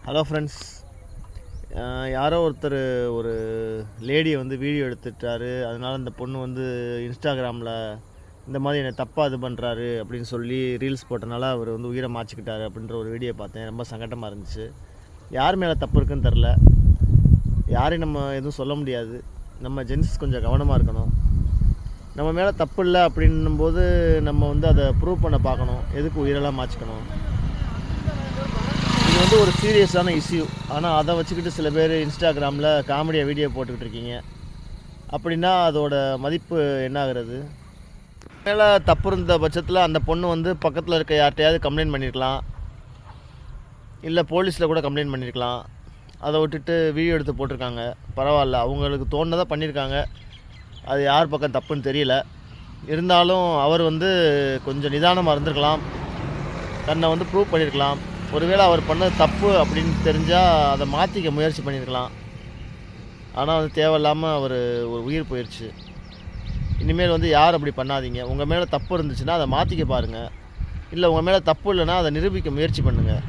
Hello friends, யாரோ ஒருத்தர் ஒரு லேடியை வந்து வீடியோ எடுத்துட்டாரு. அதனால் அந்த பொண்ணு வந்து இன்ஸ்டாகிராமில் இந்த மாதிரி என்னை தப்பாக இது பண்ணுறாரு அப்படின்னு சொல்லி ரீல்ஸ் போட்டனால அவர் வந்து உயிரை மாச்சிக்கிட்டாரு அப்படின்ற ஒரு வீடியோ பார்த்தேன். ரொம்ப சங்கடமாக இருந்துச்சு. யார் மேலே தப்பு இருக்குன்னு தெரில. யாரையும் நம்ம எதுவும் சொல்ல முடியாது. நம்ம ஜென்ஸ் கொஞ்சம் கவனமாக இருக்கணும். நம்ம மேலே தப்பு இல்லை அப்படின்னும்போது நம்ம வந்து அதை ப்ரூவ் பண்ண பார்க்கணும். எதுக்கு உயிரெல்லாம் மாச்சிக்கணும்? இது வந்து ஒரு சீரியஸான இஷ்யூ. ஆனால் அதை வச்சுக்கிட்டு சில பேர் இன்ஸ்டாகிராமில் காமெடியாக வீடியோ போட்டுக்கிட்டு இருக்கீங்க. அப்படின்னா அதோட மதிப்பு என்ன ஆகுறது? மேலே தப்பு இருந்த பட்சத்தில் அந்த பொண்ணு வந்து பக்கத்தில் இருக்க யார்கிட்டையாவது கம்ப்ளைண்ட் பண்ணியிருக்கலாம், இல்லை போலீஸில் கூட கம்ப்ளைண்ட் பண்ணியிருக்கலாம். அதை விட்டுட்டு வீடியோ எடுத்து போட்டிருக்காங்க. பரவாயில்ல, அவங்களுக்கு தோணுனதை பண்ணியிருக்காங்க. அது யார் பக்கம் தப்புன்னு தெரியல. இருந்தாலும் அவர் வந்து கொஞ்சம் நிதானமாக இருந்திருக்கலாம். தன்னை வந்து ப்ரூவ் பண்ணியிருக்கலாம். ஒருவேளை அவர் பண்ணது தப்பு அப்படின்னு தெரிஞ்சால் அதை மாற்றிக்க முயற்சி பண்ணியிருக்கலாம். ஆனால் வந்து தேவையில்லாமல் ஒரு உயிர் போயிடுச்சு. இனிமேல் வந்து யார் அப்படி பண்ணாதீங்க. உங்கள் மேலே தப்பு இருந்துச்சுன்னா அதை மாற்றிக்க பாருங்கள். இல்லை உங்கள் மேலே தப்பு இல்லைன்னா அதை நிரூபிக்க முயற்சி பண்ணுங்கள்.